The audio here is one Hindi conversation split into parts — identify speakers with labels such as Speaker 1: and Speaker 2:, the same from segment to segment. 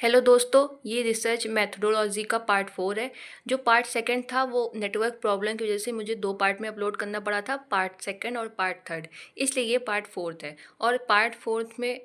Speaker 1: हेलो दोस्तों, ये रिसर्च मेथडोलॉजी का पार्ट 4 है। जो पार्ट सेकंड था वो नेटवर्क प्रॉब्लम की वजह से मुझे 2 पार्ट में अपलोड करना पड़ा था, पार्ट सेकंड और पार्ट थर्ड। इसलिए ये पार्ट फोर्थ है। और पार्ट फोर्थ में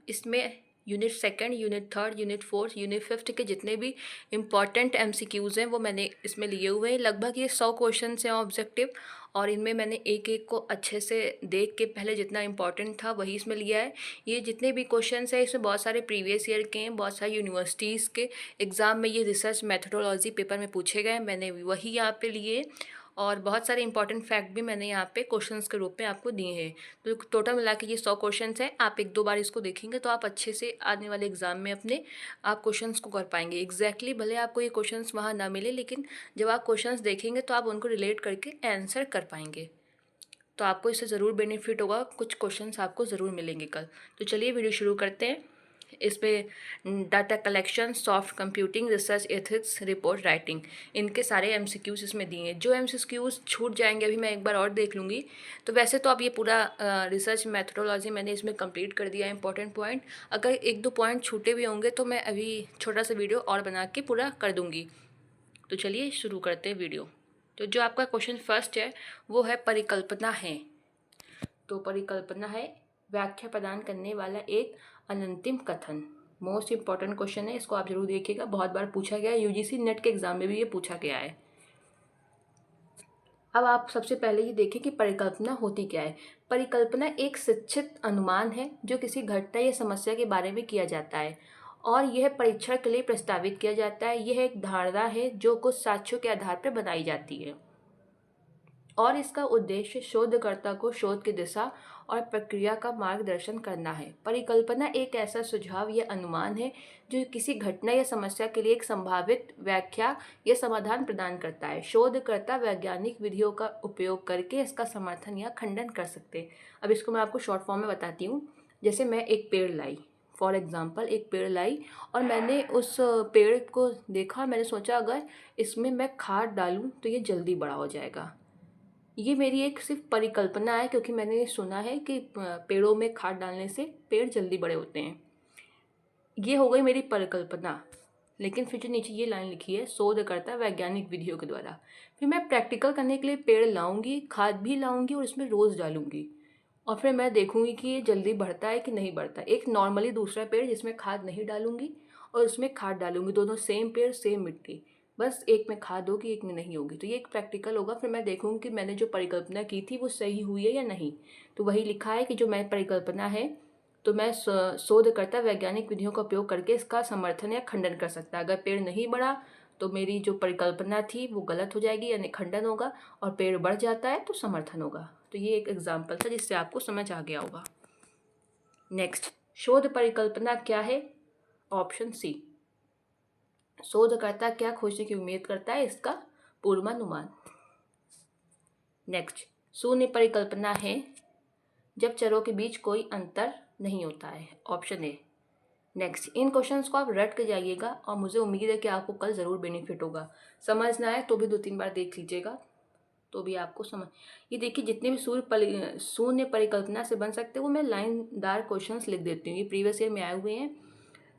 Speaker 1: इसमें unit second, unit third, unit fourth, unit fifth के जितने भी इम्पॉर्टेंट एमसीक्यूज़ हैं वो मैंने इसमें लिए हुए हैं। लगभग ये 100 क्वेश्चन हैं ऑब्जेक्टिव, और इनमें मैंने एक एक को अच्छे से देख के पहले जितना इम्पोर्टेंट था वही इसमें लिया है। ये जितने भी क्वेश्चंस हैं इसमें बहुत सारे प्रीवियस ईयर के हैं, बहुत सारी यूनिवर्सिटीज़ के एग्ज़ाम में ये रिसर्च मेथडोलॉजी पेपर में पूछे गए, मैंने वही यहाँ पे लिए। और बहुत सारे इंपॉर्टेंट फैक्ट भी मैंने यहाँ पे क्वेश्चंस के रूप में आपको दिए हैं। तो टोटल मिला के ये 100 क्वेश्चंस हैं। आप एक दो बार इसको देखेंगे तो आप अच्छे से आने वाले एग्ज़ाम में अपने आप क्वेश्चंस को कर पाएंगे एग्जैक्टली। भले आपको ये क्वेश्चंस वहाँ ना मिले, लेकिन जब आप क्वेश्चंस देखेंगे तो आप उनको रिलेट करके आंसर कर पाएंगे। तो आपको इससे ज़रूर बेनिफिट होगा, कुछ क्वेश्चंस आपको ज़रूर मिलेंगे कल। तो चलिए वीडियो शुरू करते हैं। इसमें data collection, soft computing, research ethics, report writing, इनके सारे एमसीक्यूज़ इसमें दिए हैं। जो एमसीक्यूज़ छूट जाएंगे अभी मैं एक बार और देख लूँगी। तो वैसे तो अब ये पूरा रिसर्च मेथडोलॉजी मैंने इसमें कंप्लीट कर दिया है, इंपॉर्टेंट पॉइंट। अगर एक दो पॉइंट छूटे भी होंगे तो मैं अभी छोटा सा वीडियो और बना के पूरा कर दूँगी। तो चलिए शुरू करते हैं वीडियो। तो जो आपका क्वेश्चन फर्स्ट है वो है परिकल्पना है। तो परिकल्पना है व्याख्या प्रदान करने वाला एक अनंतिम कथन। मोस्ट इंपॉर्टेंट क्वेश्चन है, इसको आप जरूर देखिएगा, बहुत बार पूछा गया है, यूजीसी नेट के एग्जाम में भी ये पूछा गया है। अब आप सबसे पहले ये देखें कि परिकल्पना होती क्या है। परिकल्पना एक शिक्षित अनुमान है जो किसी घटना या समस्या के बारे में किया जाता है और यह परीक्षण के लिए प्रस्तावित किया जाता है। यह एक धारणा है जो कुछ साक्ष्यों के आधार पर बनाई जाती है और इसका उद्देश्य शोधकर्ता को शोध की दिशा और प्रक्रिया का मार्गदर्शन करना है। परिकल्पना एक ऐसा सुझाव या अनुमान है जो किसी घटना या समस्या के लिए एक संभावित व्याख्या या समाधान प्रदान करता है। शोधकर्ता वैज्ञानिक विधियों का उपयोग करके इसका समर्थन या खंडन कर सकते हैं। अब इसको मैं आपको शॉर्ट फॉर्म में बताती हूँ। जैसे मैं एक पेड़ लाई, फॉर एग्ज़ाम्पल एक पेड़ लाई और मैंने उस पेड़ को देखा, मैंने सोचा अगर इसमें मैं खाद डालूँ तो ये जल्दी बड़ा हो जाएगा। ये मेरी एक सिर्फ परिकल्पना है, क्योंकि मैंने सुना है कि पेड़ों में खाद डालने से पेड़ जल्दी बड़े होते हैं। ये हो गई मेरी परिकल्पना। लेकिन फिर जो नीचे ये लाइन लिखी है, शोधकर्ता वैज्ञानिक विधियों के द्वारा, फिर मैं प्रैक्टिकल करने के लिए पेड़ लाऊंगी, खाद भी लाऊंगी और उसमें रोज़ डालूंगी और फिर मैं देखूंगी कि ये जल्दी बढ़ता है कि नहीं बढ़ता। एक नॉर्मली दूसरा पेड़ जिसमें खाद नहीं डालूंगी और उसमें खाद डालूंगी, दोनों सेम पेड़ सेम मिट्टी, बस एक में खाद होगी एक में नहीं होगी। तो ये एक प्रैक्टिकल होगा। फिर मैं देखूंगी कि मैंने जो परिकल्पना की थी वो सही हुई है या नहीं। तो वही लिखा है कि जो मैं परिकल्पना है तो मैं शोधकर्ता वैज्ञानिक विधियों का उपयोग करके इसका समर्थन या खंडन कर सकता है। अगर पेड़ नहीं बढ़ा तो मेरी जो परिकल्पना थी वो गलत हो जाएगी यानी खंडन होगा, और पेड़ बढ़ जाता है तो समर्थन होगा। तो ये एक एग्जाम्पल था जिससे आपको समझ आ गया होगा। नेक्स्ट, शोध परिकल्पना क्या है? ऑप्शन सी, शोधकर्ता क्या खोजने की उम्मीद करता है, इसका पूर्वानुमान। नेक्स्ट, शून्य परिकल्पना है जब चरों के बीच कोई अंतर नहीं होता है। ऑप्शन ए। नेक्स्ट, इन क्वेश्चंस को आप रट के जाइएगा और मुझे उम्मीद है कि आपको कल ज़रूर बेनिफिट होगा। समझ ना आए तो भी 2-3 बार देख लीजिएगा तो भी आपको समझ। ये देखिए, जितने भी शून्य परिकल्पना से बन सकते हैं वो मैं लाइनदार क्वेश्चंस लिख देती हूँ, ये प्रीवियस ईयर में आए हुए हैं।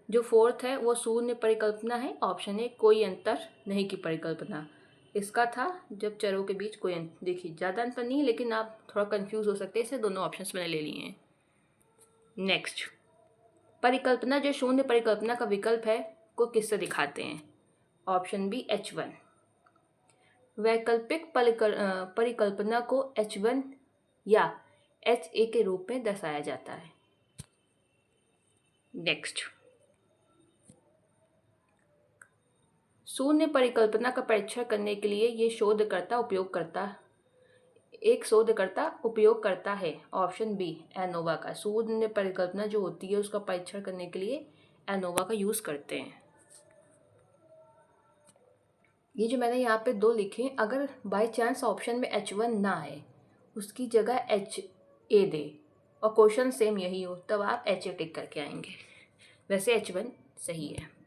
Speaker 1: जो फोर्थ है वो शून्य परिकल्पना है। ऑप्शन ए, कोई अंतर नहीं की परिकल्पना, इसका था जब चरों के बीच कोई अंतर। देखिए ज़्यादा अंतर नहीं है लेकिन आप थोड़ा कंफ्यूज हो सकते हैं, इससे दोनों ऑप्शंस मैंने ले लिए हैं। नेक्स्ट, परिकल्पना जो शून्य परिकल्पना का विकल्प है को किससे दिखाते हैं? Option B, H1। वैकल्पिक परिकल्पना को H1 या HA के रूप में दर्शाया जाता है। नेक्स्ट, शून्य परिकल्पना का परीक्षण करने के लिए ये शोधकर्ता उपयोग करता है। ऑप्शन बी, एनोवा का। शून्य परिकल्पना जो होती है उसका परीक्षण करने के लिए एनोवा का यूज़ करते हैं। ये जो मैंने यहाँ पे 2 लिखे, अगर बाय चांस ऑप्शन में H1 ना आए, उसकी जगह HA दे और क्वेश्चन सेम यही हो, तब आप HA टिक करके आएंगे। वैसे H1 सही है।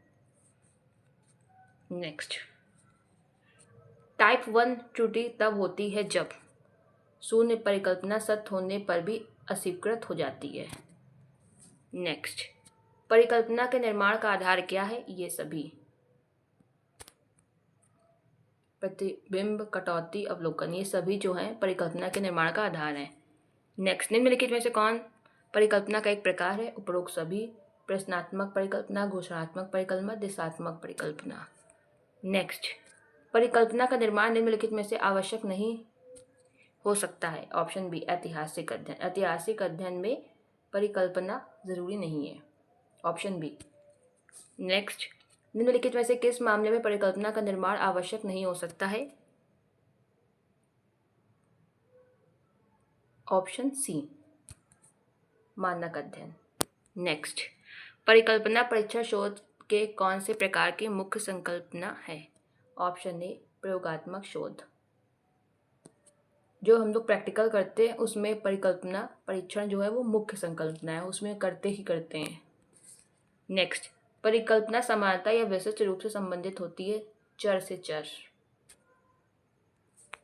Speaker 1: नेक्स्ट, टाइप 1 त्रुटि तब होती है जब शून्य परिकल्पना सत्य होने पर भी अस्वीकृत हो जाती है। नेक्स्ट, परिकल्पना के निर्माण का आधार क्या है? ये सभी प्रतिबिंब, कटौती, अवलोकन, ये सभी जो हैं परिकल्पना के निर्माण का आधार हैं। नेक्स्ट, निम्नलिखित में से कौन परिकल्पना का एक प्रकार है? उपरोक्त सभी। प्रश्नात्मक परिकल्पना, घोषणात्मक परिकल्पना, दिशात्मक परिकल्पना। नेक्स्ट, परिकल्पना का निर्माण निम्नलिखित में से आवश्यक नहीं हो सकता है। ऑप्शन बी, ऐतिहासिक अध्ययन। ऐतिहासिक अध्ययन में परिकल्पना जरूरी नहीं है। Option B. नेक्स्ट, निम्नलिखित में से किस मामले में परिकल्पना का निर्माण आवश्यक नहीं हो सकता है? ऑप्शन सी, मानक अध्ययन। नेक्स्ट, परिकल्पना परीक्षण शोध के कौन से प्रकार की मुख्य संकल्पना है? ऑप्शन ए, प्रयोगात्मक शोध। जो हम लोग प्रैक्टिकल करते हैं उसमें परिकल्पना परीक्षण जो है वो मुख्य संकल्पना है, उसमें करते ही करते हैं। नेक्स्ट, परिकल्पना समानता या विशिष्ट रूप से संबंधित होती है चर से चर।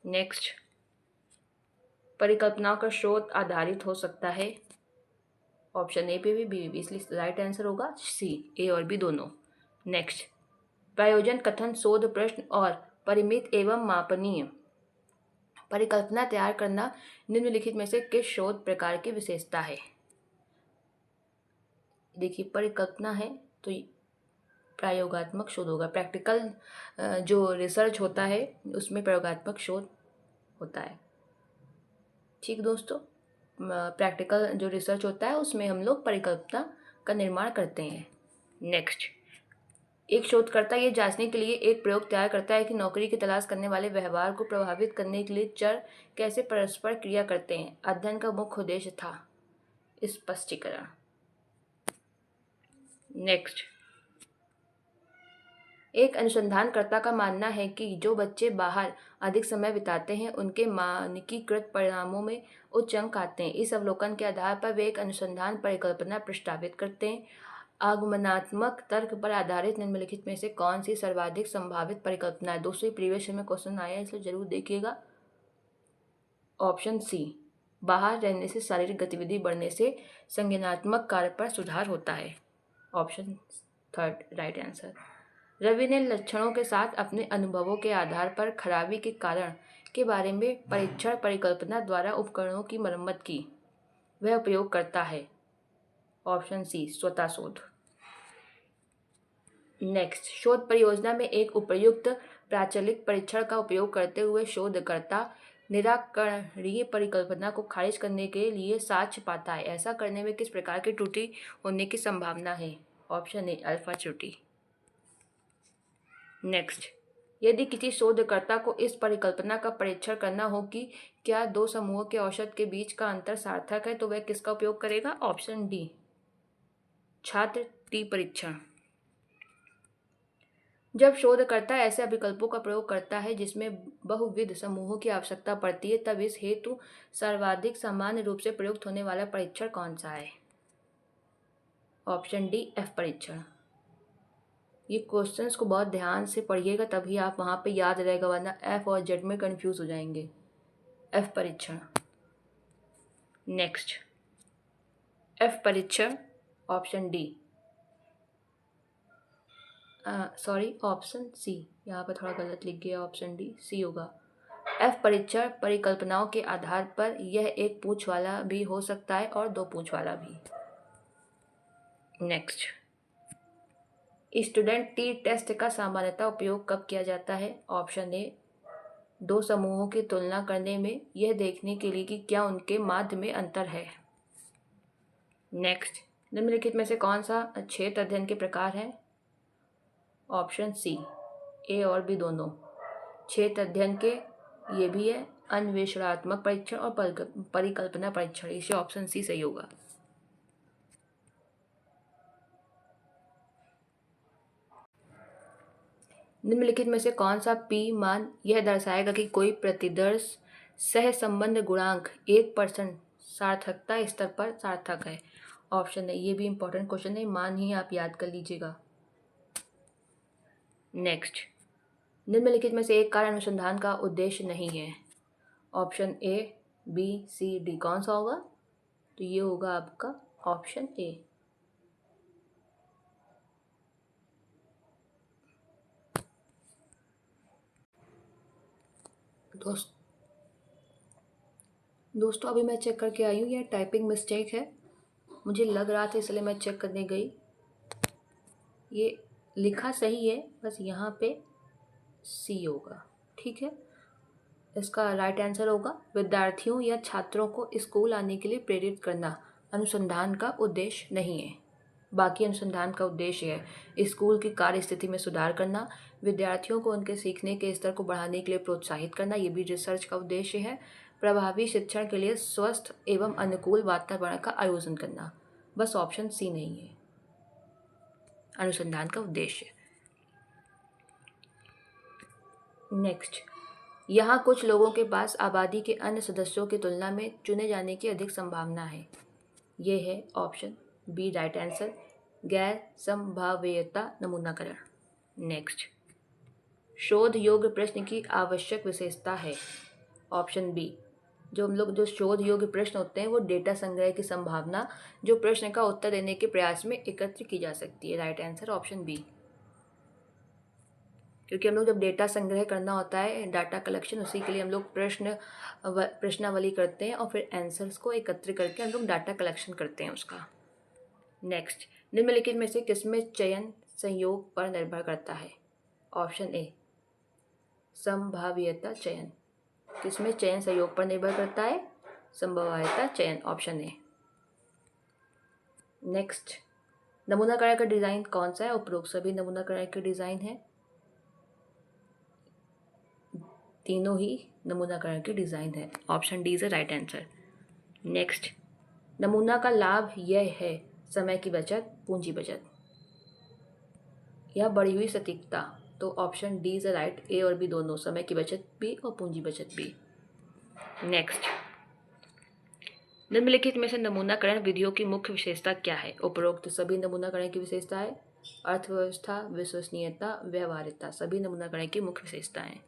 Speaker 1: नेक्स्ट, परिकल्पनाओं का शोध आधारित हो सकता है। ऑप्शन ए भी बी भी, इसलिए राइट आंसर होगा सी, ए और बी दोनों। नेक्स्ट, प्रयोजन कथन शोध प्रश्न और परिमित एवं मापनीय परिकल्पना तैयार करना निम्नलिखित में से किस शोध प्रकार की विशेषता है? देखिए, परिकल्पना है तो प्रयोगात्मक शोध होगा। प्रैक्टिकल जो रिसर्च होता है उसमें प्रयोगात्मक शोध होता है। ठीक दोस्तों, प्रैक्टिकल जो रिसर्च होता है उसमें हम लोग परिकल्पना का निर्माण करते हैं। नेक्स्ट, एक शोधकर्ता ये जांचने के लिए एक प्रयोग तैयार करता है कि नौकरी की तलाश करने वाले व्यवहार को प्रभावित करने के लिए चर कैसे परस्पर क्रिया करते हैं। अध्ययन का मुख्य उद्देश्य था स्पष्टीकरण। नेक्स्ट, एक अनुसंधानकर्ता का मानना है कि जो बच्चे बाहर अधिक समय बिताते हैं उनके मानकीकृत परिणामों में उच्च अंक आते हैं। इस अवलोकन के आधार पर वे एक अनुसंधान परिकल्पना प्रस्तावित करते हैं। आगमनात्मक तर्क पर आधारित निम्नलिखित में से कौन सी सर्वाधिक संभावित परिकल्पना है? दोस्तों, प्रीवियस में क्वेश्चन आया है, इसलिए जरूर देखिएगा। ऑप्शन सी, बाहर रहने से शारीरिक गतिविधि बढ़ने से संज्ञानात्मक कार्य पर सुधार होता है। Option third right answer. Ravi ने लक्षणों के साथ अपने अनुभवों के आधार पर खराबी के कारण के बारे में परीक्षण परिकल्पना द्वारा उपकरणों की मरम्मत की। वह उपयोग करता है। ऑप्शन सी, स्वतः शोध। नेक्स्ट, शोध परियोजना में एक उपयुक्त प्राचलिक परीक्षण का उपयोग करते हुए शोधकर्ता निराकरणीय परिकल्पना को खारिज करने के लिए साक्ष्य पाता है। ऐसा करने में किस प्रकार की त्रुटि होने की संभावना है? ऑप्शन ए, अल्फा त्रुटि। नेक्स्ट, यदि किसी शोधकर्ता को इस परिकल्पना का परीक्षण करना हो कि क्या दो समूहों के औसत के बीच का अंतर सार्थक है तो वह किसका उपयोग करेगा? ऑप्शन डी, छात्र टी परीक्षण। जब शोधकर्ता ऐसे विकल्पों का प्रयोग करता है जिसमें बहुविध समूहों की आवश्यकता पड़ती है तब इस हेतु सर्वाधिक सामान्य रूप से प्रयुक्त होने वाला परीक्षण कौन सा है? ऑप्शन डी, एफ परीक्षण। ये क्वेश्चंस को बहुत ध्यान से पढ़िएगा तभी आप वहाँ पे याद रहेगा, वरना एफ और जेड में कंफ्यूज हो जाएंगे। एफ परीक्षण। नेक्स्ट, एफ परीक्षण option D, sorry option C, यहाँ पर थोड़ा गलत लिख गया, ऑप्शन डी सी होगा। एफ परीक्षण परिकल्पनाओं के आधार पर यह एक पूंछ वाला भी हो सकता है और दो पूंछ वाला भी। नेक्स्ट, स्टूडेंट टी टेस्ट का सामान्यतः उपयोग कब किया जाता है? ऑप्शन ए, दो समूहों की तुलना करने में यह देखने के लिए कि क्या उनके माध्य में अंतर है। नेक्स्ट, निम्नलिखित में से कौन सा क्षेत्र अध्ययन के प्रकार है? ऑप्शन सी, ए और बी दोनों। क्षेत्र अध्ययन के ये भी है अन्वेषणात्मक परीक्षण और परिकल्पना परीक्षण, इसे ऑप्शन सी सही होगा। निम्नलिखित में से कौन सा पी मान यह दर्शाएगा कि कोई प्रतिदर्श सह संबंध गुणांक 1% सार्थकता स्तर पर सार्थक है? ऑप्शन है, ये भी इंपॉर्टेंट क्वेश्चन है, मान ही आप याद कर लीजिएगा। नेक्स्ट, निम्नलिखित में से एक कार्य अनुसंधान का उद्देश्य नहीं है। Option A, B, C, D, कौन सा होगा? तो ये होगा आपका ऑप्शन ए। दोस्त दोस्तों अभी मैं चेक करके आई हूँ, ये टाइपिंग मिस्टेक है। मुझे लग रहा था इसलिए मैं चेक करने गई। ये लिखा सही है, बस यहाँ पे सी होगा। ठीक है, इसका राइट आंसर होगा विद्यार्थियों या छात्रों को स्कूल आने के लिए प्रेरित करना अनुसंधान का उद्देश्य नहीं है। बाकी अनुसंधान का उद्देश्य है स्कूल की कार्य स्थिति में सुधार करना, विद्यार्थियों को उनके सीखने के स्तर को बढ़ाने के लिए प्रोत्साहित करना, ये भी रिसर्च का उद्देश्य है। प्रभावी शिक्षण के लिए स्वस्थ एवं अनुकूल वातावरण का आयोजन करना। बस ऑप्शन सी नहीं है अनुसंधान का उद्देश्य। नेक्स्ट, यहाँ कुछ लोगों के पास आबादी के अन्य सदस्यों की तुलना में चुने जाने की अधिक संभावना है। ये है ऑप्शन बी राइट आंसर, गैर संभाव्यता नमूनाकरण। नेक्स्ट, शोध योग्य प्रश्न की आवश्यक विशेषता है। ऑप्शन बी, जो शोध योग्य प्रश्न होते हैं वो डेटा संग्रह की संभावना जो प्रश्न का उत्तर देने के प्रयास में एकत्र की जा सकती है। राइट आंसर ऑप्शन बी, क्योंकि हम लोग जब डेटा संग्रह करना होता है, डाटा कलेक्शन, उसी के लिए हम लोग प्रश्नावली करते हैं और फिर आंसर्स को एकत्र करके हम लोग डाटा कलेक्शन करते हैं उसका। नेक्स्ट, निम्नलिखित में से किसमें चयन संयोग पर निर्भर करता है। ऑप्शन ए संभाव्यता चयन। किसमें चयन संयोग पर निर्भर करता है? संभाव्यता चयन, ऑप्शन ए। नेक्स्ट, नमूनाकरण का डिजाइन कौन सा है? उपरोक्त सभी नमूनाकरण के डिजाइन है, तीनों ही नमूनाकरण के डिजाइन है। Option D is the right answer. Next, नमूना का लाभ यह है समय की बचत, पूंजी बचत या बढ़ी हुई सटीकता। तो option D is the right, A और बी दोनों, समय की बचत भी और पूंजी बचत भी। नेक्स्ट, निम्नलिखित में से नमूनाकरण विधियों की मुख्य विशेषता क्या है? उपरोक्त सभी नमूनाकरण की विशेषता है। अर्थव्यवस्था, विश्वसनीयता, व्यवहारिकता, सभी नमूनाकरण की मुख्य विशेषताएं।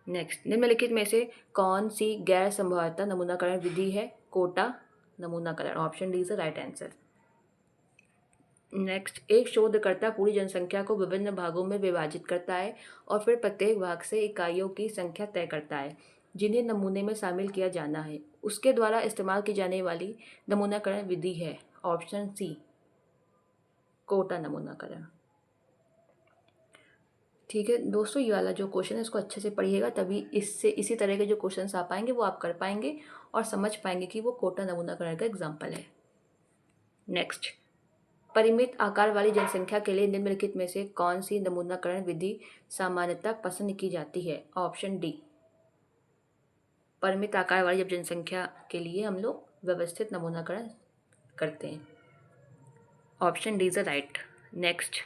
Speaker 1: नेक्स्ट, निम्नलिखित में से कौन सी गैर संभाव्यता नमूनाकरण विधि है? कोटा नमूनाकरण। Option D is the right answer. Next, एक शोधकर्ता पूरी जनसंख्या को विभिन्न भागों में विभाजित करता है और फिर प्रत्येक भाग से इकाइयों की संख्या तय करता है जिन्हें नमूने में शामिल किया जाना है। उसके द्वारा इस्तेमाल की जाने वाली नमूनाकरण विधि है। ऑप्शन सी कोटा नमूनाकरण। ठीक है दोस्तों, ये वाला जो क्वेश्चन है इसको अच्छे से पढ़िएगा, तभी इसी तरह के जो क्वेश्चन आ पाएंगे वो आप कर पाएंगे और समझ पाएंगे कि वो कोटा नमूनाकरण का एग्जाम्पल है। नेक्स्ट, परिमित आकार वाली जनसंख्या के लिए निम्नलिखित में से कौन सी नमूनाकरण विधि सामान्यतः पसंद की जाती है? ऑप्शन डी, परिमित आकार वाली जब जनसंख्या के लिए हम लोग व्यवस्थित नमूनाकरण करते हैं। Option D is the right. Next,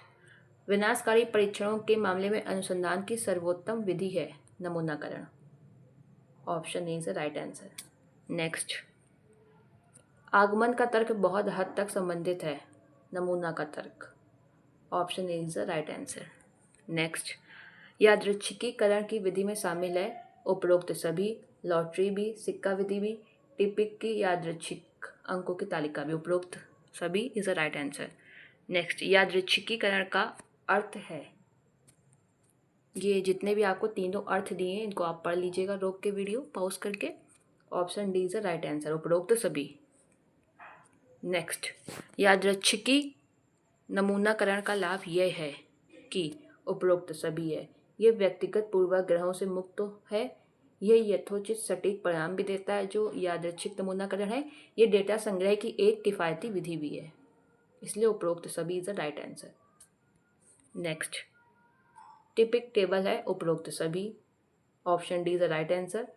Speaker 1: विनाशकारी परीक्षणों के मामले में अनुसंधान की सर्वोत्तम विधि है नमूनाकरण। Option A is the right answer. Next, आगमन का तर्क बहुत हद तक संबंधित है नमूना का तर्क। Option A is the right answer. Next, यादृच्छिकीकरण की विधि में शामिल है उपरोक्त सभी, लॉटरी भी, सिक्का विधि भी, टिपिक की यादृच्छिक अंकों की तालिका भी। उपरोक्त सभी is the right answer. Next, यादृच्छिकीकरण का अर्थ है, ये जितने भी आपको तीनों अर्थ दिए हैं इनको आप पढ़ लीजिएगा रोक के वीडियो पॉज करके। Option D is the right answer, उपरोक्त सभी। नेक्स्ट, यादृच्छिकी नमूनाकरण का लाभ यह है कि उपरोक्त सभी है, ये व्यक्तिगत पूर्वाग्रहों से मुक्त है, यह यथोचित सटीक परिणाम भी देता है। जो यादृच्छिक नमूनाकरण है ये डेटा संग्रह की एक किफ़ायती विधि भी है, इसलिए उपरोक्त सभी is the right answer. Next, टिपिक टेबल है उपरोक्त सभी। Option D is the right answer.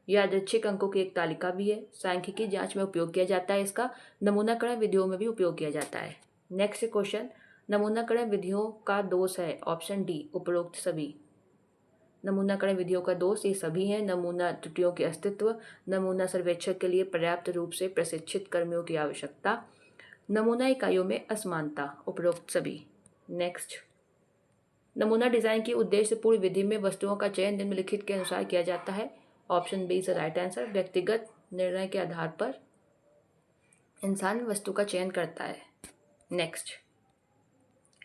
Speaker 1: यादृच्छिक अंकों की एक तालिका भी है, सांख्यिकी जांच में उपयोग किया जाता है, इसका नमूनाकरण विधियों में भी उपयोग किया जाता है। नेक्स्ट क्वेश्चन, नमूनाकरण विधियों का दोष है। ऑप्शन डी, उपरोक्त सभी। नमूनाकरण विधियों का दोष ये सभी हैं: नमूना त्रुटियों के अस्तित्व, नमूना सर्वेक्षक के लिए पर्याप्त रूप से प्रशिक्षित कर्मियों की आवश्यकता, नमूना इकाइयों में असमानता। उपरोक्त सभी। नेक्स्ट, नमूना डिजाइन की उद्देश्यपूर्ण विधि में वस्तुओं का चयन निम्नलिखित के अनुसार किया जाता है। Option B is the right answer. व्यक्तिगत निर्णय के आधार पर इंसान वस्तु का चयन करता है। नेक्स्ट,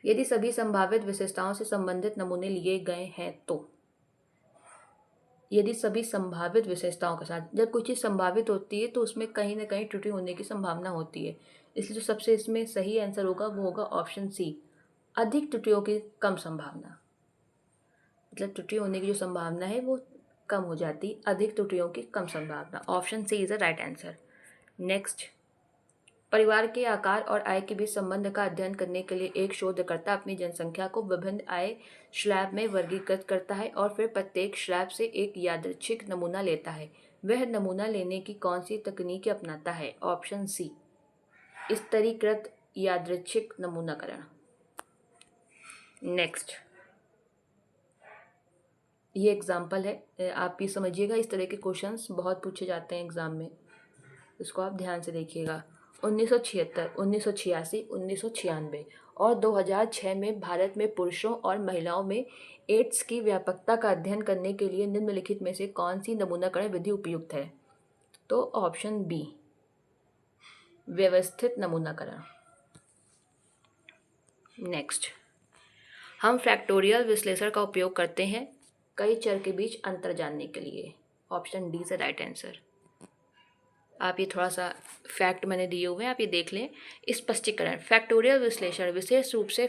Speaker 1: यदि सभी संभावित विशेषताओं से संबंधित नमूने लिए गए हैं तो यदि सभी संभावित विशेषताओं के साथ, जब कोई चीज़ संभावित होती है तो उसमें कहीं ना कहीं त्रुटि होने की संभावना होती है, इसलिए जो सबसे इसमें सही आंसर होगा वो होगा ऑप्शन सी, अधिक त्रुटियों की कम संभावना। मतलब त्रुटि होने की जो संभावना है वो कम हो जाती, अधिक त्रुटियों की कम संभावना। Option C is the right answer. Next, परिवार के आकार और आय के बीच संबंध का अध्ययन करने के लिए एक शोधकर्ता अपनी जनसंख्या को विभिन्न आय स्लैब में वर्गीकृत करता है और फिर प्रत्येक स्लैब से एक यादृच्छिक नमूना लेता है। वह नमूना लेने की कौन सी तकनीक अपनाता है? ऑप्शन सी, स्तरीकृत यादृच्छिक नमूनाकरण। नेक्स्ट, ये एग्जाम्पल है, आप ये समझिएगा, इस तरह के क्वेश्चंस बहुत पूछे जाते हैं एग्ज़ाम में, इसको आप ध्यान से देखिएगा। 1976, 1986, 1996 और 2006 में भारत में पुरुषों और महिलाओं में एड्स की व्यापकता का अध्ययन करने के लिए निम्नलिखित में से कौन सी नमूनाकरण विधि उपयुक्त है? तो ऑप्शन बी, व्यवस्थित नमूनाकरण। नेक्स्ट, हम फैक्टोरियल विश्लेषण का उपयोग करते हैं कई चर के बीच अंतर जानने के लिए। Option D is the right answer. आप ये थोड़ा सा फैक्ट मैंने दिए हुए हैं, आप ये देख लें। स्पष्टीकरण, फैक्टोरियल विश्लेषण विशेष रूप से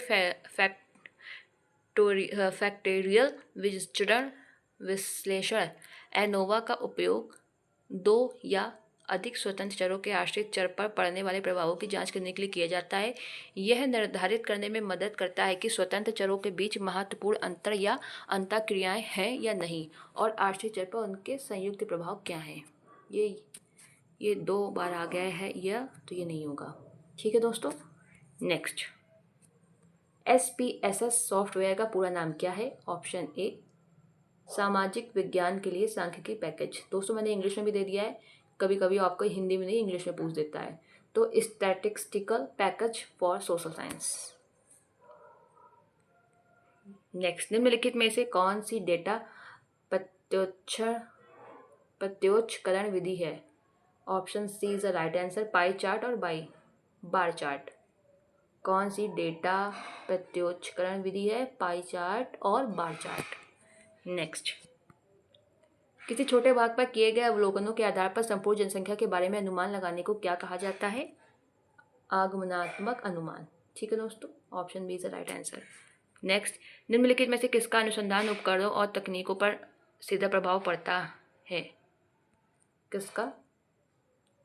Speaker 1: फैक्टोरियल विश्लेषण एनोवा का उपयोग दो या अधिक स्वतंत्र चरों के आश्रित चर पर पड़ने वाले प्रभावों की जांच करने के लिए किया जाता है। यह निर्धारित करने में मदद करता है कि स्वतंत्र चरों के बीच महत्वपूर्ण अंतर या अंतःक्रियाएं हैं या नहीं, और आश्रित चर पर उनके संयुक्त प्रभाव क्या हैं। ये 2 बार आ गया है यह, तो ये नहीं होगा। ठीक है दोस्तों। नेक्स्ट, SPSS सॉफ्टवेयर का पूरा नाम क्या है? ऑप्शन ए, सामाजिक विज्ञान के लिए सांख्यिकी पैकेज। दोस्तों मैंने इंग्लिश में भी दे दिया है, कभी कभी आपको हिंदी में नहीं इंग्लिश में पूछ देता है। तो statistical package for social science. Next, निम्नलिखित में से कौन सी डेटा प्रत्योक्षकरण विधि है? Option C is the right answer, pie chart और बार चार्ट। कौन सी डेटा प्रत्योक्षकरण विधि है? पाई चार्ट और बार चार्ट। नेक्स्ट, किसी छोटे भाग पर किए गए अवलोकनों के आधार पर संपूर्ण जनसंख्या के बारे में अनुमान लगाने को क्या कहा जाता है? आगमनात्मक अनुमान। ठीक है दोस्तों, option B is the right answer. Next, निम्नलिखित में से किसका अनुसंधान उपकरणों और तकनीकों पर सीधा प्रभाव पड़ता है? किसका?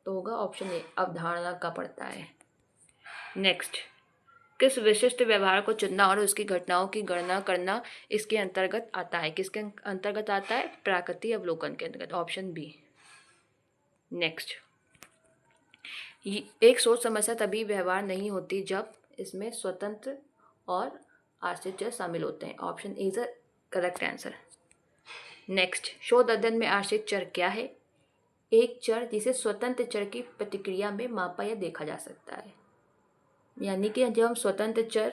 Speaker 1: तो होगा ऑप्शन ए, अवधारणा का पड़ता है। नेक्स्ट, किस विशिष्ट व्यवहार को चुनना और उसकी घटनाओं की गणना करना इसके अंतर्गत आता है? किसके अंतर्गत आता है? प्राकृतिक अवलोकन के अंतर्गत। Option B. नेक्स्ट, एक सोच समस्या तभी व्यवहार नहीं होती जब इसमें स्वतंत्र और आश्रित चर शामिल होते हैं। Option A is the correct answer. Next, शोध अध्ययन में आश्रित चर क्या है? एक चर जिसे स्वतंत्र चर की प्रतिक्रिया में मापा या देखा जा सकता है। यानी कि जब हम स्वतंत्र चर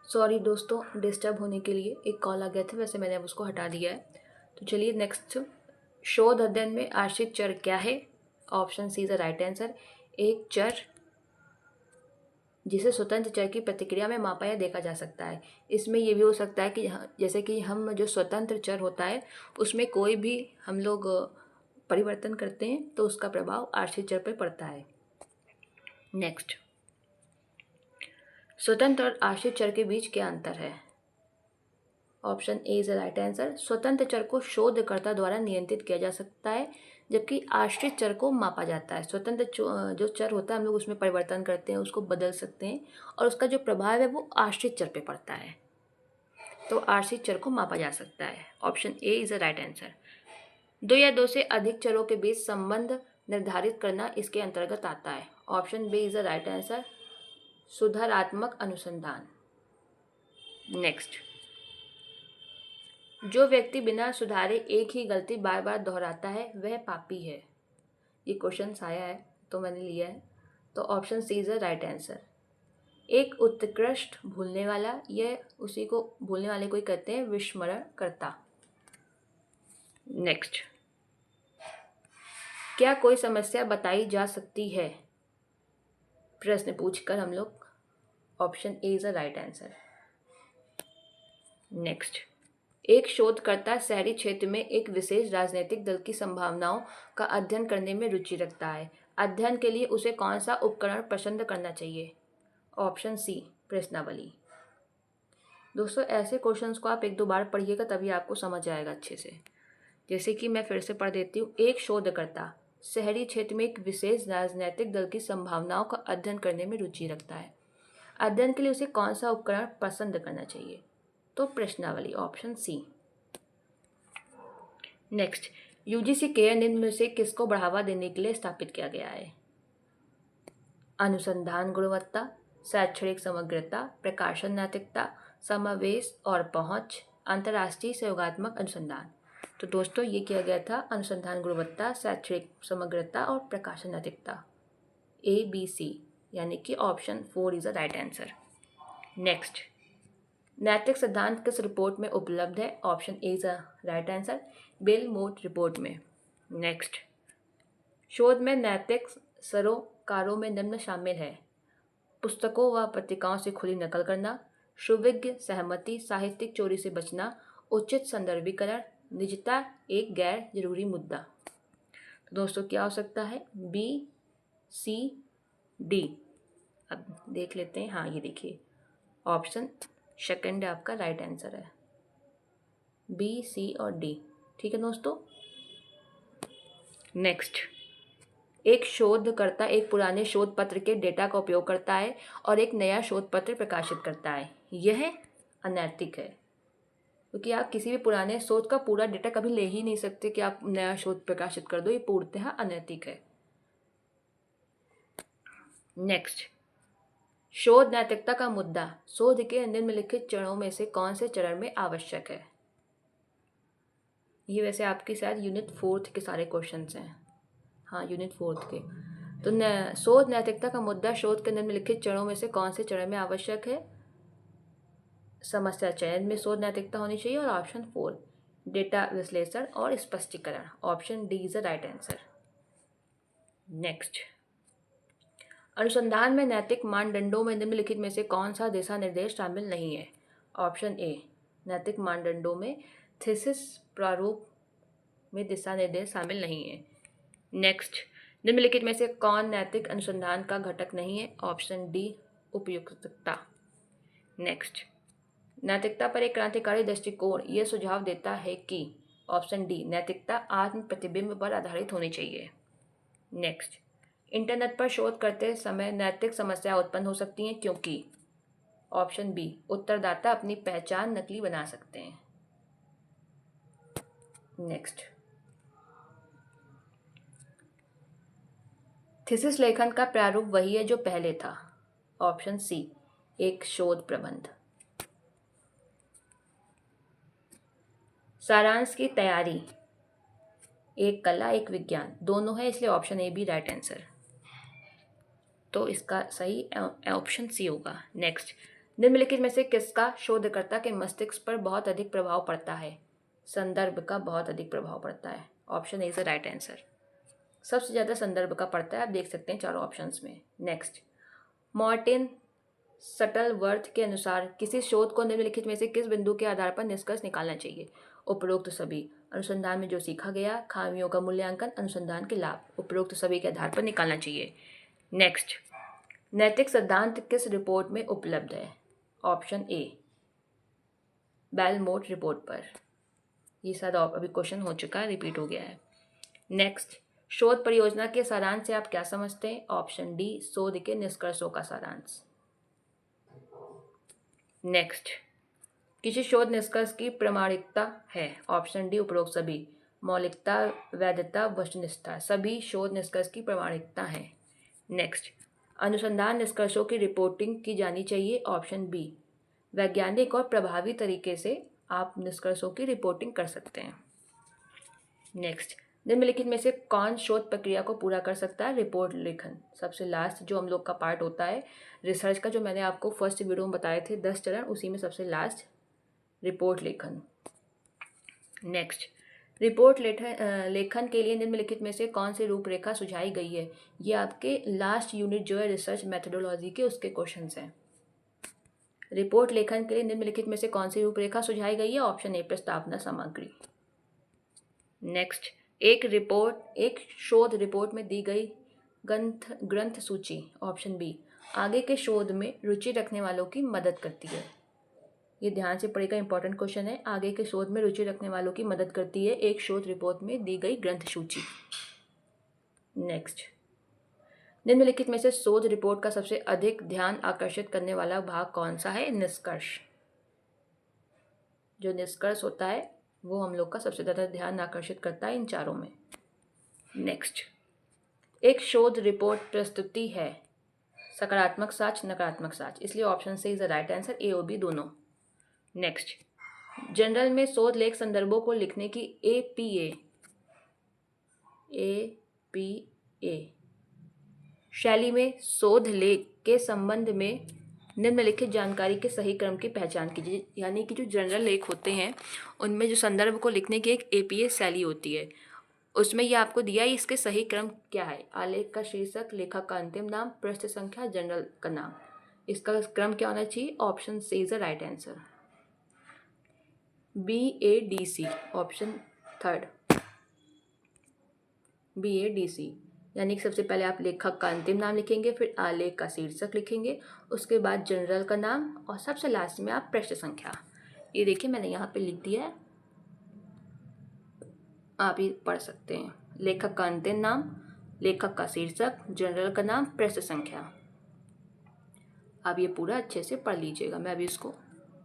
Speaker 1: सॉरी दोस्तों, डिस्टर्ब होने के लिए एक कॉल आ गया था, वैसे मैंने अब उसको हटा दिया है। तो चलिए नेक्स्ट, शोध अध्ययन में आश्रित चर क्या है? Option C is the right answer, एक चर जिसे स्वतंत्र चर की प्रतिक्रिया में मापा या देखा जा सकता है। इसमें ये भी हो सकता है कि जैसे कि हम जो स्वतंत्र चर होता है उसमें कोई भी हम लोग परिवर्तन करते हैं तो उसका प्रभाव आश्रित चर पर पड़ता है। नेक्स्ट, स्वतंत्र और आश्रित चर के बीच क्या अंतर है? Option A is the right answer, स्वतंत्र चर को शोधकर्ता द्वारा नियंत्रित किया जा सकता है जबकि आश्रित चर को मापा जाता है। स्वतंत्र जो चर होता है हम लोग उसमें परिवर्तन करते हैं, उसको बदल सकते हैं और उसका जो प्रभाव है वो आश्रित चर पे पड़ता है, तो आश्रित चर को मापा जा सकता है। Option A is the right answer. 2 या 2 से अधिक चरों के बीच संबंध निर्धारित करना इसके अंतर्गत आता है। Option B is the right answer, सुधारात्मक अनुसंधान। नेक्स्ट, जो व्यक्ति बिना सुधारे एक ही गलती बार बार दोहराता है वह पापी है। ये क्वेश्चन आया है तो मैंने लिया है, तो option C is the right answer. एक उत्कृष्ट भूलने वाला, यह उसी को भूलने वाले को ही कहते हैं विस्मरण करता। नेक्स्ट, क्या कोई समस्या बताई जा सकती है? प्रश्न पूछकर हम लोग option A is the right answer. Next, एक शोधकर्ता शहरी क्षेत्र में एक विशेष राजनीतिक दल की संभावनाओं का अध्ययन करने में रुचि रखता है। अध्ययन के लिए उसे कौन सा उपकरण पसंद करना चाहिए? ऑप्शन सी, प्रश्नावली। दोस्तों, ऐसे क्वेश्चंस को आप एक दो बार पढ़िएगा तभी आपको समझ आएगा अच्छे से। जैसे कि मैं फिर से पढ़ देती हूँ। एक शोधकर्ता शहरी क्षेत्र में एक विशेष राजनीतिक दल की संभावनाओं का अध्ययन करने में रुचि रखता है। अध्ययन के लिए उसे कौन सा उपकरण पसंद करना चाहिए? तो प्रश्नावली, option C. Next, UGC care निम्न में से किसको बढ़ावा देने के लिए स्थापित किया गया है? अनुसंधान गुणवत्ता, शैक्षणिक समग्रता, प्रकाशन नैतिकता, समावेश और पहुंच, अंतर्राष्ट्रीय सहयोगात्मक अनुसंधान। तो दोस्तों, ये किया गया था अनुसंधान गुणवत्ता, शैक्षणिक समग्रता और प्रकाशन नैतिकता, ABC, यानी कि option 4 is the right answer. Next, नैतिक सिद्धांत किस रिपोर्ट में उपलब्ध है? Option A is the right answer, Belmont report में। नेक्स्ट, शोध में नैतिक सरोकारों में निम्न शामिल है: पुस्तकों व पत्रिकाओं से खुली नकल करना, सुविज्ञ सहमति, साहित्यिक चोरी से बचना, उचित संदर्भीकरण, निजता एक गैर जरूरी मुद्दा। तो दोस्तों, क्या हो सकता है? B, C, D. अब देख लेते हैं। हाँ, ये देखिए, ऑप्शन सेकंड आपका राइट आंसर है, बी, सी और डी। ठीक है दोस्तों। नेक्स्ट, एक शोधकर्ता एक पुराने शोध पत्र के डेटा का उपयोग करता है और एक नया शोध पत्र प्रकाशित करता है। यह अनैतिक है, क्योंकि आप किसी भी पुराने शोध का पूरा डेटा कभी ले ही नहीं सकते कि आप नया शोध प्रकाशित कर दो। ये पूर्णतः अनैतिक है। नेक्स्ट, शोध नैतिकता का मुद्दा शोध के निम्नलिखित चरणों में से कौन से चरण में आवश्यक है? ये वैसे आपकी शायद यूनिट 4 के सारे क्वेश्चंस हैं। हाँ, यूनिट 4 के। तो शोध नैतिकता का मुद्दा शोध के निम्नलिखित चरणों में से कौन से चरण में आवश्यक है? समस्या चयन में शोध नैतिकता होनी चाहिए। और ऑप्शन 4, डेटा विश्लेषण और स्पष्टीकरण, option D is the right answer. Next, अनुसंधान में नैतिक मानदंडों में निम्नलिखित में से कौन सा दिशा निर्देश शामिल नहीं है? ऑप्शन ए, नैतिक मानदंडों में थीसिस प्रारूप में दिशा निर्देश शामिल नहीं है। नेक्स्ट, निम्नलिखित में से कौन नैतिक अनुसंधान का घटक नहीं है? ऑप्शन डी, उपयुक्तता। नेक्स्ट, नैतिकता पर एक क्रांतिकारी दृष्टिकोण यह सुझाव देता है कि ऑप्शन डी, नैतिकता आत्म प्रतिबिंब पर आधारित होनी चाहिए। नेक्स्ट, इंटरनेट पर शोध करते समय नैतिक समस्या उत्पन्न हो सकती हैं क्योंकि ऑप्शन बी, उत्तरदाता अपनी पहचान नकली बना सकते हैं। नेक्स्ट, थीसिस लेखन का प्रारूप वही है जो पहले था। ऑप्शन सी, एक शोध प्रबंध। सारांश की तैयारी एक कला एक विज्ञान दोनों है, इसलिए ऑप्शन ए भी राइट आंसर। तो इसका सही ऑप्शन सी होगा। नेक्स्ट, निम्नलिखित में से किसका शोधकर्ता के मस्तिष्क पर बहुत अधिक प्रभाव पड़ता है? संदर्भ का बहुत अधिक प्रभाव पड़ता है। Option A is the right answer. सबसे ज़्यादा संदर्भ का पड़ता है, आप देख सकते हैं चारों ऑप्शंस में। नेक्स्ट, मार्टिन शटलवर्थ के अनुसार किसी शोध को निम्नलिखित में से किस बिंदु के आधार पर निष्कर्ष निकालना चाहिए? उपरोक्त सभी, अनुसंधान में जो सीखा गया, खामियों का मूल्यांकन, अनुसंधान के लाभ, उपरोक्त सभी के आधार पर निकालना चाहिए। नेक्स्ट, नैतिक सिद्धांत किस रिपोर्ट में उपलब्ध है? ऑप्शन ए, बेलमोट रिपोर्ट पर। ये शायद अभी क्वेश्चन हो चुका है, रिपीट हो गया है। नेक्स्ट, शोध परियोजना के सारांश से आप क्या समझते हैं? ऑप्शन डी, शोध के निष्कर्षों का सारांश। नेक्स्ट, किसी शोध निष्कर्ष की प्रामाणिकता है? ऑप्शन डी, उपरोक्त सभी, मौलिकता, वैधता, वस्तुनिष्ठता, सभी शोध निष्कर्ष की प्रामाणिकता है। नेक्स्ट, अनुसंधान निष्कर्षों की रिपोर्टिंग की जानी चाहिए। ऑप्शन बी, वैज्ञानिक और प्रभावी तरीके से आप निष्कर्षों की रिपोर्टिंग कर सकते हैं। नेक्स्ट, निम्नलिखित में से कौन शोध प्रक्रिया को पूरा कर सकता है? रिपोर्ट लेखन, सबसे लास्ट जो हम लोग का पार्ट होता है रिसर्च का, जो मैंने आपको फर्स्ट वीडियो में बताए थे 10 चरण, उसी में सबसे लास्ट रिपोर्ट लेखन। नेक्स्ट, रिपोर्ट लेखन के लिए निम्नलिखित में से कौन सी रूपरेखा सुझाई गई है? ये आपके लास्ट यूनिट जो है रिसर्च मेथोडोलॉजी के उसके क्वेश्चंस हैं। रिपोर्ट लेखन के लिए निम्नलिखित में से कौन सी रूपरेखा सुझाई गई है? ऑप्शन ए प्रस्तावना सामग्री। नेक्स्ट, एक शोध रिपोर्ट में दी गई ग्रंथ सूची, ऑप्शन बी, आगे के शोध में रुचि रखने वालों की मदद करती है। ये ध्यान से पढ़ेगा, इंपॉर्टेंट क्वेश्चन है। आगे के शोध में रुचि रखने वालों की मदद करती है एक शोध रिपोर्ट में दी गई ग्रंथ सूची। नेक्स्ट, निम्नलिखित में से शोध रिपोर्ट का सबसे अधिक ध्यान आकर्षित करने वाला भाग कौन सा है? निष्कर्ष। जो निष्कर्ष होता है वो हम लोग का सबसे ज़्यादा ध्यान आकर्षित करता है इन चारों में। नेक्स्ट, एक शोध रिपोर्ट प्रस्तुति है सकारात्मक साक्ष्य, नकारात्मक साक्ष्य, इसलिए ऑप्शन से इज द राइट आंसर, ए और बी दोनों। नेक्स्ट, जनरल में शोध लेख संदर्भों को लिखने की एपीए शैली में शोध लेख के संबंध में निम्नलिखित जानकारी के सही क्रम की पहचान कीजिए। यानी कि जो जनरल लेख होते हैं उनमें जो संदर्भ को लिखने की एक एपीए शैली होती है, उसमें ये आपको दिया है इसके सही क्रम क्या है। आलेख का शीर्षक, लेखक का अंतिम नाम, पृष्ठ संख्या, जनरल का नाम, इसका क्रम क्या होना चाहिए? Option C is the right answer, BADC, option third, BADC। यानी कि सबसे पहले आप लेखक का अंतिम नाम लिखेंगे, फिर आलेख का शीर्षक लिखेंगे, उसके बाद जनरल का नाम और सबसे लास्ट में आप पृष्ठ संख्या। ये देखिए मैंने यहाँ पे लिख दिया है, आप ये पढ़ सकते हैं। लेखक का अंतिम नाम, लेखक का शीर्षक, जनरल का नाम, पृष्ठ संख्या। आप ये पूरा अच्छे से पढ़ लीजिएगा। मैं अभी इसको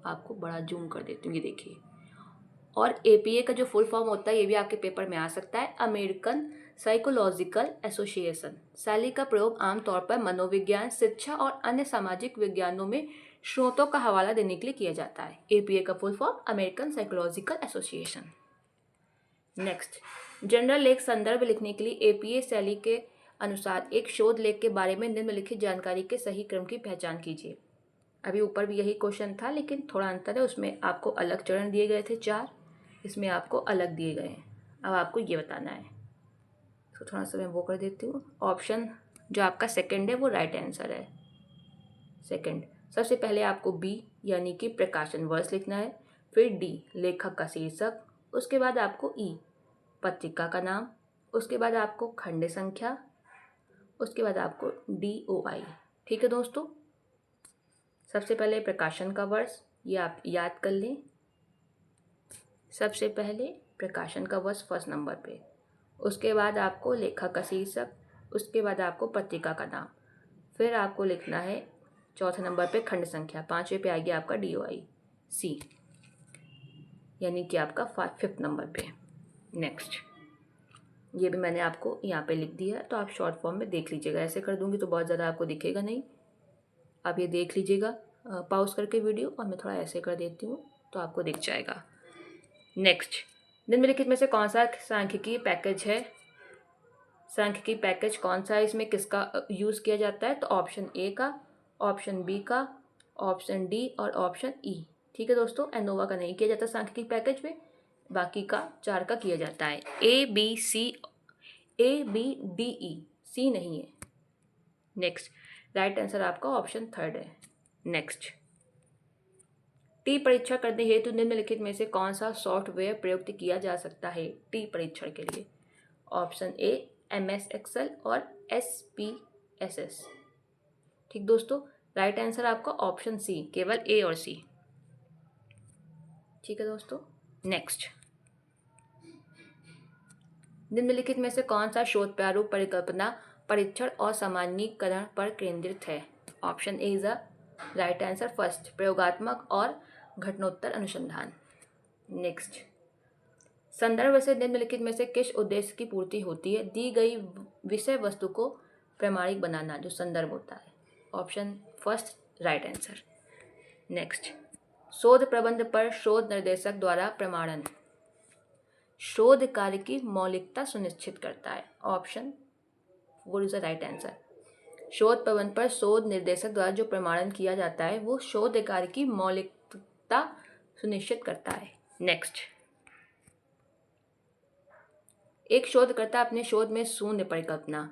Speaker 1: आपको बड़ा जूम कर देती हूँ, ये देखिए। और एपीए का जो फुल फॉर्म होता है ये भी आपके पेपर में आ सकता है, अमेरिकन साइकोलॉजिकल एसोसिएशन। शैली का प्रयोग आमतौर पर मनोविज्ञान, शिक्षा और अन्य सामाजिक विज्ञानों में स्रोतों का हवाला देने के लिए किया जाता है। एपीए का full form American psychological association. Next, general लेख संदर्भ लिखने के लिए एपीए शैली के अनुसार एक शोध लेख के बारे में निम्नलिखित जानकारी के सही क्रम की पहचान कीजिए। अभी ऊपर भी यही क्वेश्चन था लेकिन थोड़ा अंतर है, उसमें आपको अलग चरण दिए गए थे 4, इसमें आपको अलग दिए गए हैं। अब आपको ये बताना है, तो थोड़ा सा मैं वो कर देती हूँ। ऑप्शन जो आपका सेकंड है वो राइट आंसर है। सेकंड, सबसे पहले आपको बी यानी कि प्रकाशन वर्ष लिखना है, फिर डी लेखक का शीर्षक, उसके बाद आपको ई पत्रिका का नाम, उसके बाद आपको खंड संख्या, उसके बाद आपको DOI। ठीक है दोस्तों, सबसे पहले प्रकाशन का वर्ष, ये आप याद कर लें। सबसे पहले प्रकाशन का वर्ष फर्स्ट नंबर पे, उसके बाद आपको लेखक का शीर्षक, उसके बाद आपको पत्रिका का नाम, फिर आपको लिखना है चौथे नंबर पे खंड संख्या, पाँचवें पे आएगी आपका DOI C, यानी कि आपका फिफ्थ नंबर पे। नेक्स्ट, ये भी मैंने आपको यहाँ पे लिख दिया है, तो आप शॉर्ट फॉर्म में देख लीजिएगा। ऐसे कर दूंगी तो बहुत ज़्यादा आपको दिखेगा नहीं, आप ये देख लीजिएगा पॉज करके वीडियो, और मैं थोड़ा ऐसे कर देती हूँ तो आपको दिख जाएगा। नेक्स्ट, निम्नलिखित में से कौन सा सांख्यिकी पैकेज है? सांख्यिकी पैकेज कौन सा है, इसमें किसका यूज़ किया जाता है? तो ऑप्शन ए का, ऑप्शन बी का, ऑप्शन डी और ऑप्शन ई। ठीक है दोस्तों, एनोवा का नहीं किया जाता सांख्यिकी पैकेज में, बाकी का 4 का किया जाता है। ABDE, सी नहीं है। नेक्स्ट, राइट आंसर आपका ऑप्शन थर्ड है। नेक्स्ट, टी परीक्षण करने हेतु निम्नलिखित में से कौन सा सॉफ्टवेयर प्रयुक्त किया जा सकता है टी परीक्षण के लिए? ऑप्शन ए MS Excel और SPSS। ठीक दोस्तों, राइट आंसर आपका ऑप्शन सी, केवल ए और सी। ठीक है दोस्तों, नेक्स्ट, निम्नलिखित में से कौन सा शोध प्रारूप परिकल्पना, परीक्षण और सामान्यीकरण पर केंद्रित है? Option A is the right answer, first, प्रयोगात्मक और घटनोत्तर अनुसंधान। नेक्स्ट, संदर्भ से निम्नलिखित में से किस उद्देश्य की पूर्ति होती है? दी गई विषय वस्तु को प्रामाणिक बनाना, जो संदर्भ होता है। Option first, right answer. Next, शोध प्रबंध पर शोध निर्देशक द्वारा प्रमाणन शोध कार्य की मौलिकता सुनिश्चित करता है। Option what is the right answer? शोध प्रबंध पर शोध निर्देशक द्वारा जो प्रमाणन किया जाता है वो शोध कार्य की मौलिकता सुनिश्चित करता है। नेक्स्ट, एक शोधकर्ता अपने शोध में शून्य परिकल्पना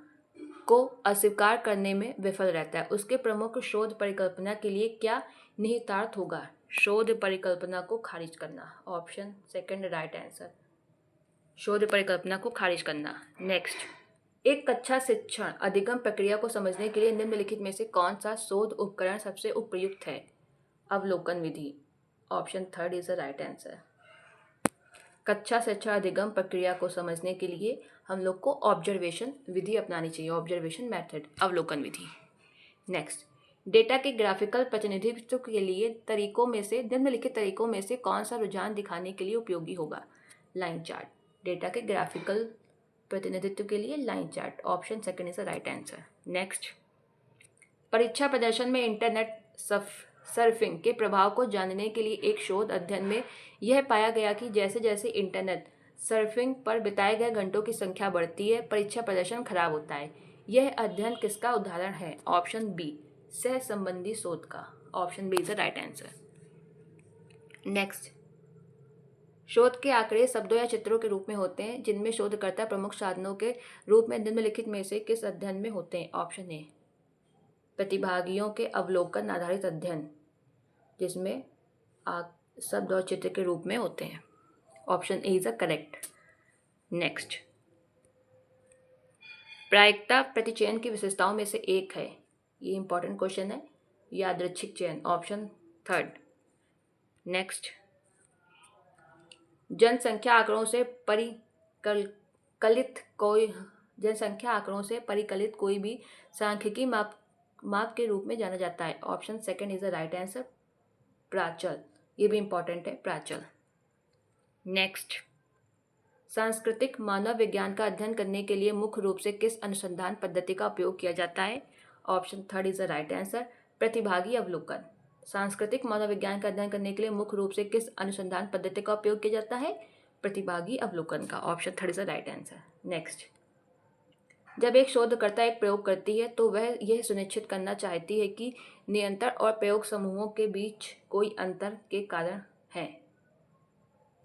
Speaker 1: को अस्वीकार करने में विफल रहता है। उसके प्रमुख शोध परिकल्पना के लिए क्या निहितार्थ होगा? शोध परिकल्पना को खारिज करना। ऑप्शन सेकंड राइट आंसर, शोध परिकल्पना को खारिज करना। नेक्स्ट, एक कक्षा शिक्षण अधिगम प्रक्रिया को समझने के लिए निम्नलिखित में से कौन सा शोध उपकरण सबसे उपयुक्त है? अवलोकन विधि। Option third is the right answer. कक्षा शिक्षा अधिगम प्रक्रिया को समझने के लिए हम लोग को ऑब्जर्वेशन विधि अपनानी चाहिए, ऑब्जर्वेशन मेथड, अवलोकन विधि। नेक्स्ट, डेटा के ग्राफिकल प्रतिनिधित्व के लिए तरीकों में से निम्नलिखित तरीकों में से कौन सा रुझान दिखाने के लिए उपयोगी होगा? Line chart. डेटा के ग्राफिकल प्रतिनिधित्व के लिए line chart. Option second is the right answer. Next, परीक्षा प्रदर्शन में इंटरनेट सर्फिंग के प्रभाव को जानने के लिए एक शोध अध्ययन में यह पाया गया कि जैसे जैसे इंटरनेट सर्फिंग पर बिताए गए घंटों की संख्या बढ़ती है, परीक्षा प्रदर्शन खराब होता है। यह अध्ययन किसका उदाहरण है? ऑप्शन बी, सह संबंधी शोध का। Option B is the right answer. Next, शोध के आंकड़े शब्दों या चित्रों के रूप में होते हैं जिनमें शोधकर्ता प्रमुख साधनों के रूप में निम्नलिखित में से किस अध्ययन में होते हैं? ऑप्शन ए, प्रतिभागियों के अवलोकन आधारित अध्ययन, जिसमें शब्द और चित्र के रूप में होते हैं। Option A is a correct. Next, प्रायिकता प्रतिचयन की विशेषताओं में से एक है, ये इंपॉर्टेंट क्वेश्चन है, यादृच्छिक चयन। Option third. नेक्स्ट, जनसंख्या आंकड़ों से परिकलित कोई भी सांख्यिकी माप के रूप में जाना जाता है। Option second is the right answer, प्राचल। ये भी इंपॉर्टेंट है, प्राचल। नेक्स्ट, सांस्कृतिक मानव विज्ञान का अध्ययन करने के लिए मुख्य रूप से किस अनुसंधान पद्धति का उपयोग किया जाता है? Option third is the right answer, प्रतिभागी अवलोकन। सांस्कृतिक मानव विज्ञान का अध्ययन करने के लिए मुख्य रूप से किस अनुसंधान पद्धति का उपयोग किया जाता है? प्रतिभागी अवलोकन का। Option third is the right answer. Next, जब एक शोधकर्ता एक प्रयोग करती है तो वह यह सुनिश्चित करना चाहती है कि नियंत्रण और प्रयोग समूहों के बीच कोई अंतर के कारण है।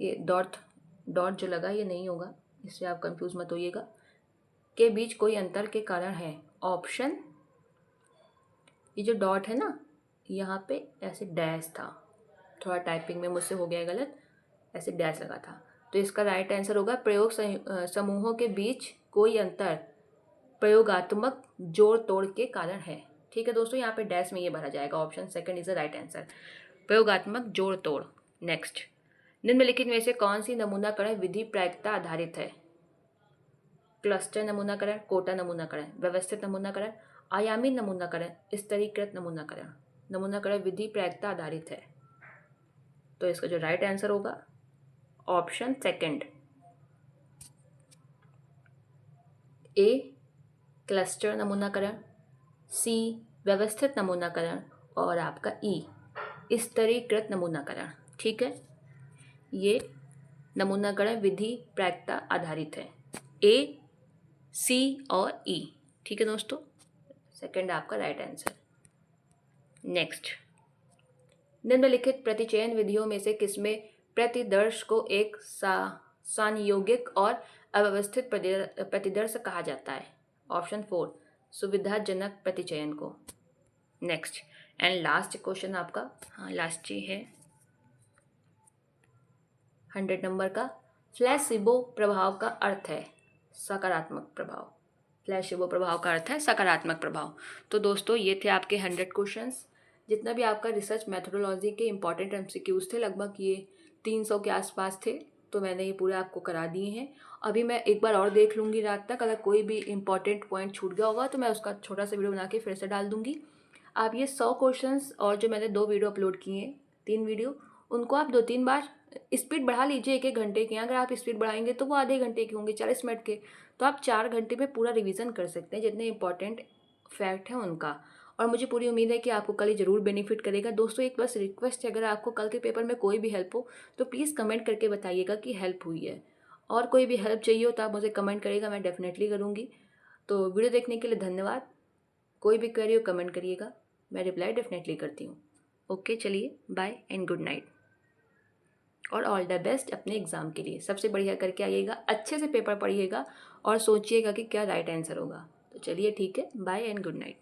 Speaker 1: ये डॉट जो लगा ये नहीं होगा, इससे आप कंफ्यूज मत होइएगा। के बीच कोई अंतर के कारण है। ऑप्शन, ये जो डॉट है ना, यहाँ पे ऐसे डैश था, थोड़ा टाइपिंग में मुझसे हो गया गलत, ऐसे डैश लगा था, तो इसका राइट आंसर होगा प्रयोग समूहों के बीच कोई अंतर प्रयोगात्मक जोड़ तोड़ के कारण है। ठीक है दोस्तों, यहाँ पे डैश में ये भरा जाएगा। Option second is the right answer, प्रयोगात्मक जोड़ तोड़। नेक्स्ट, निम्नलिखित में से कौन सी नमूनाकरण विधि प्रायिकता आधारित है? क्लस्टर नमूनाकरण, कोटा नमूनाकरण, व्यवस्थित नमूनाकरण, आयामी नमूनाकरण, स्तरीकृत नमूनाकरण। नमूनाकरण विधि प्रायिकता आधारित है, तो इसका जो राइट आंसर होगा ऑप्शन सेकंड, ए क्लस्टर नमूनाकरण, सी व्यवस्थित नमूनाकरण, और आपका ई स्तरीकृत नमूनाकरण। ठीक है, ये नमूनाकरण विधि प्रायिकता आधारित है, ए, सी और ई। ठीक है दोस्तों, सेकंड आपका राइट आंसर। नेक्स्ट, निम्नलिखित प्रतिचयन विधियों में से किसमें प्रतिदर्श को एक संयोगिक और अव्यवस्थित प्रतिदर्श कहा जाता है? ऑप्शन फोर, सुविधाजनक प्रतिचयन को। नेक्स्ट एंड लास्ट क्वेश्चन आपका, हाँ लास्ट ही है 100 नंबर का। प्लेसिबो प्रभाव का अर्थ है सकारात्मक प्रभाव। प्लेसिबो प्रभाव का अर्थ है सकारात्मक प्रभाव। तो दोस्तों ये थे आपके 100 क्वेश्चंस। जितना भी आपका रिसर्च मेथोडोलॉजी के इंपॉर्टेंट MCQs थे, लगभग ये 300 के आसपास थे, तो मैंने ये पूरे आपको करा दिए हैं। अभी मैं एक बार और देख लूँगी रात तक, अगर कोई भी इंपॉर्टेंट पॉइंट छूट गया होगा तो मैं उसका छोटा सा वीडियो बना के फिर से डाल दूँगी। आप ये 100 क्वेश्चंस और जो मैंने 2 वीडियो अपलोड किए हैं, 3 वीडियो, उनको आप 2-3 बार स्पीड बढ़ा लीजिए 1-1 घंटे के। अगर आप स्पीड बढ़ाएंगे तो वो आधे घंटे के होंगे, 40 मिनट के, तो आप 4 घंटे में पूरा रिवीजन कर सकते हैं जितने इंपॉर्टेंट फैक्ट हैं उनका। और मुझे पूरी उम्मीद है कि आपको कल ये ज़रूर बेनिफिट करेगा। दोस्तों एक बस रिक्वेस्ट है, अगर आपको कल के पेपर में कोई भी हेल्प हो तो प्लीज़ कमेंट करके बताइएगा कि हेल्प हुई है, और कोई भी हेल्प चाहिए हो तो आप मुझे कमेंट करिएगा, मैं डेफिनेटली करूँगी। तो वीडियो देखने के लिए धन्यवाद। कोई भी क्वेरी हो कमेंट करिएगा, मैं रिप्लाई डेफिनेटली करती हूँ। ओके, चलिए बाय एंड गुड नाइट। और ऑल द बेस्ट अपने एग्ज़ाम के लिए। सबसे बढ़िया करके आइएगा, अच्छे से पेपर पढ़िएगा और सोचिएगा कि क्या राइट आंसर होगा। तो चलिए ठीक है, बाय एंड गुड नाइट।